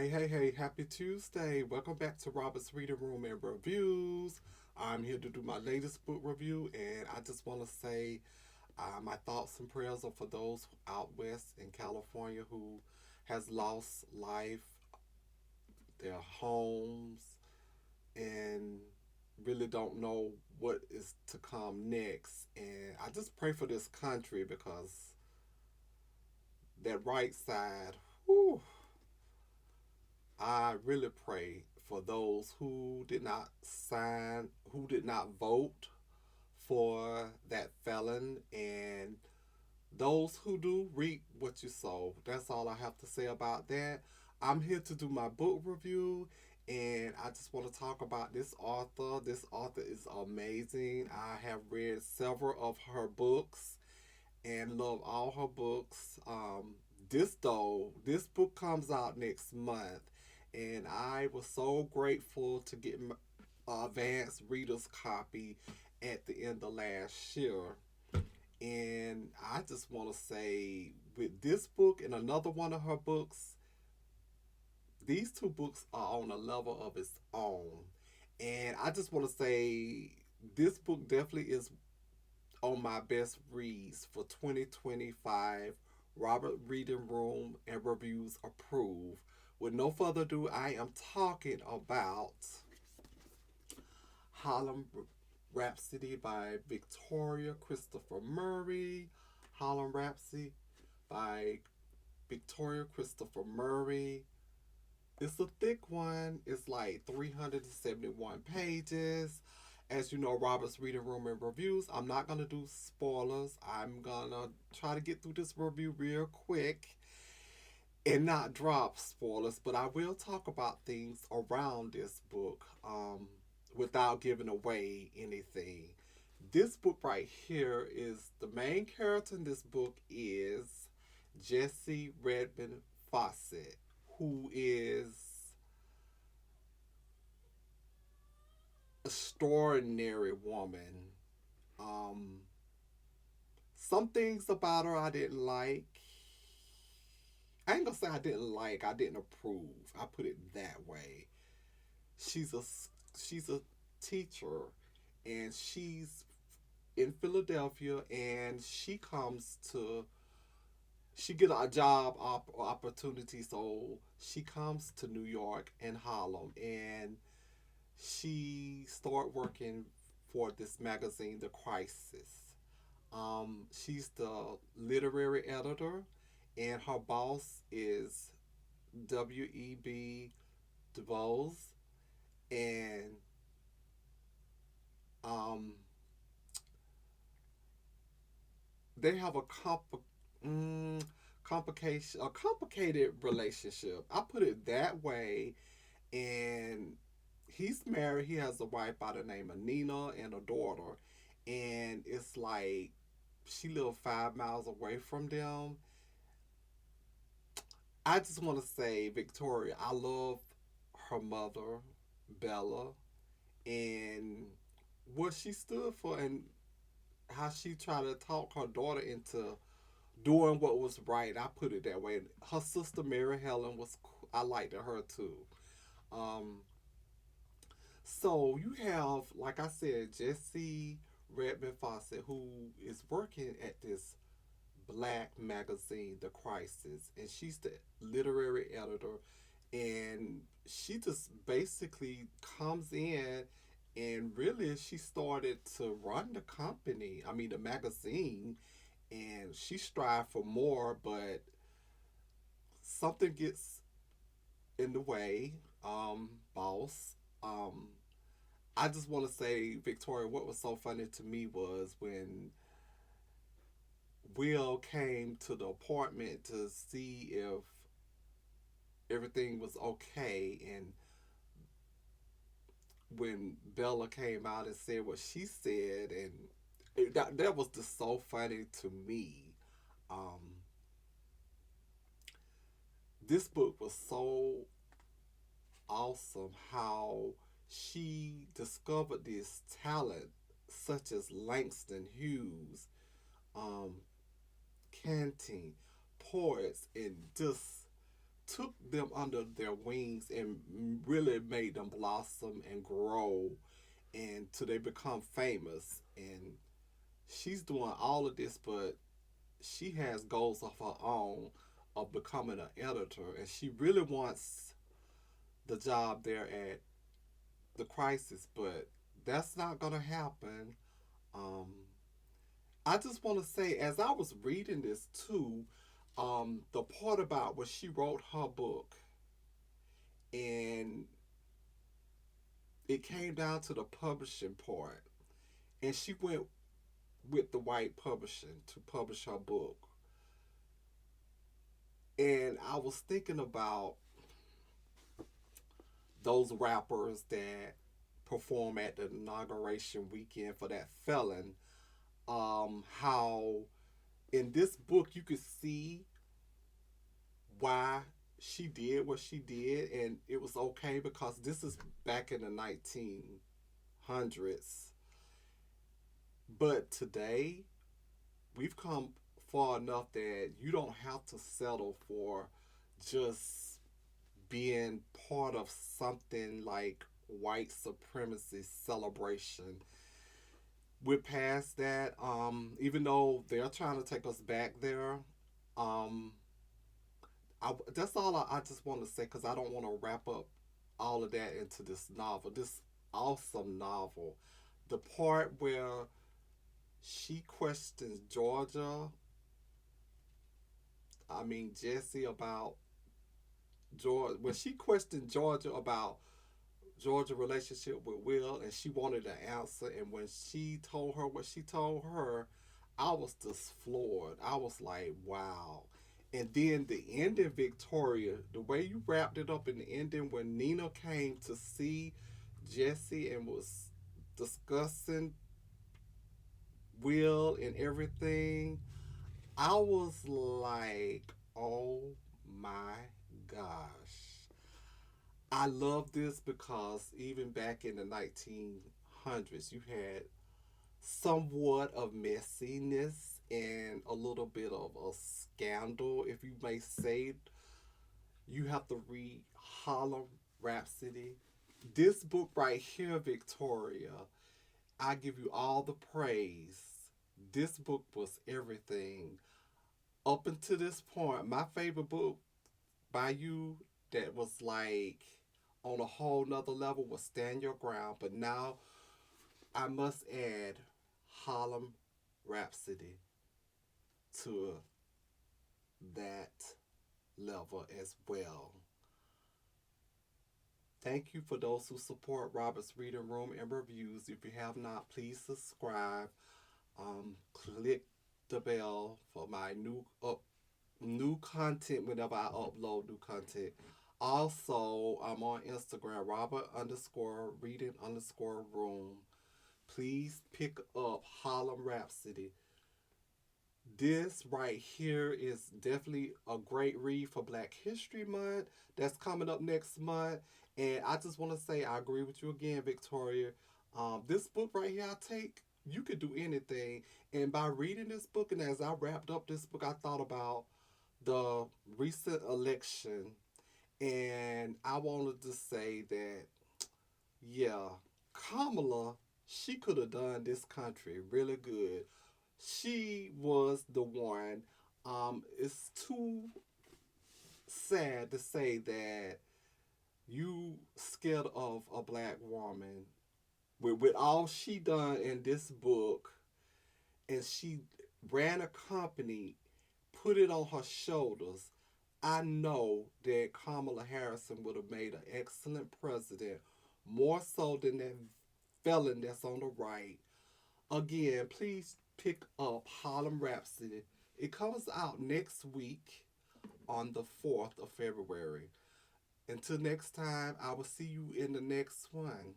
Hey, happy Tuesday. Welcome back to Robert's Reading Room and Reviews. I'm here to do my latest book review, and I just want to say my thoughts and prayers are for those out west in California who has lost life, their homes, and really don't know what is to come next. And I just pray for this country because that right side, whew, I really pray for those who did not sign, who did not vote for that felon, and those who do reap what you sow. That's all I have to say about that. I'm here to do my book review, and I just want to talk about this author. This author is amazing. I have read several of her books and love all her books. This book comes out next month, and I was so grateful to get my advanced reader's copy at the end of last year. And I just want to say, with this book and another one of her books, these two books are on a level of its own. And I just want to say, this book definitely is on my best reads for 2025. Robert Reading Room and Reviews approved. With no further ado, I am talking about Harlem Rhapsody by Victoria Christopher Murray. Harlem Rhapsody by Victoria Christopher Murray. It's a thick one. It's like 371 pages. As you know, Robert's Reading Room and Reviews. I'm not going to do spoilers. I'm going to try to get through this review real quick and not drop spoilers, but I will talk about things around this book without giving away anything. This book right here is the main character in this book is Jessie Redmon Fauset, who is extraordinary woman. Um, some things about her I didn't like. I ain't gonna say I didn't like. I didn't approve. I put it that way. She's a she's a teacher, and she's in Philadelphia, and she get a job opportunity, so she comes to New York and Harlem, and she start working for this magazine, The Crisis. She's the literary editor, and her boss is W.E.B. Du Bois, and um, they have mm, a complicated relationship. I put it that way, and he's married. He has a wife by the name of Nina and a daughter, and it's like she lives 5 miles away from them. I just want to say, Victoria, I love her mother, Bella, and what she stood for, and how she tried to talk her daughter into doing what was right. I put it that way. Her sister Mary Helen was, I liked her too. Um, so you have, like I said, Jessie Redmond Fauset, who is working at this black magazine, The Crisis, and she's the literary editor, and she just basically comes in, and really she started to run the company. I mean, the magazine, and she strive for more, but something gets in the way. Boss. Um, I just want to say, Victoria, what was so funny to me was when Will came to the apartment to see if everything was okay, and when Bella came out and said what she said, and that was just so funny to me. Um, this book was so awesome how she discovered this talent such as Langston Hughes, um, Canting, poets, and just took them under their wings and really made them blossom and grow and till they become famous. And she's doing all of this, but she has goals of her own of becoming an editor, and she really wants the job there at the Crisis, but that's not gonna happen. Um, I just want to say, as I was reading this too, the part about when she wrote her book, and it came down to the publishing part, and she went with the white publishing to publish her book. And I was thinking about those rappers that perform at the inauguration weekend for that felon. How in this book you could see why she did what she did, and it was okay because this is back in the 1900s. But today, we've come far enough that you don't have to settle for just being part of something like white supremacy celebration. We're past that. Even though they're trying to take us back there, um, that's all I just want to say because I don't want to wrap up all of that into this novel, this awesome novel. The part where she questions Georgia, I mean Jessie about Georgia, when she questioned Georgia about Georgia relationship with Will, and she wanted an answer, and when she told her what she told her, I was just floored. I was like, wow. And then the ending, Victoria, the way you wrapped it up in the ending when Nina came to see Jesse and was discussing Will and everything, I was like, oh my gosh. I love this because even back in the 1900s, you had somewhat of messiness and a little bit of a scandal, if you may say. You have to read Harlem Rhapsody. This book right here, Victoria, I give you all the praise. This book was everything. Up until this point, my favorite book by you that was like on a whole nother level was Stand Your Ground. But now I must add Harlem Rhapsody to that level as well. Thank you for those who support Robert's Reading Room and Reviews. If you have not, please subscribe. Click the bell for my new content whenever I upload new content. Also, I'm on Instagram, Robert underscore reading underscore room. Please pick up Harlem Rhapsody. This right here is definitely a great read for Black History Month. That's coming up next month. And I just want to say, I agree with you again, Victoria. This book right here, I take, you could do anything. And by reading this book, and as I wrapped up this book, I thought about the recent election. And I wanted to say that, yeah, Kamala, she could have done this country really good. She was the one. It's too sad to say that you scared of a black woman with all she done in this book, and she ran a company, put it on her shoulders. I know that Kamala Harrison would have made an excellent president, more so than that felon that's on the right. Again, please pick up Harlem Rhapsody. It comes out next week on the 4th of February. Until next time, I will see you in the next one.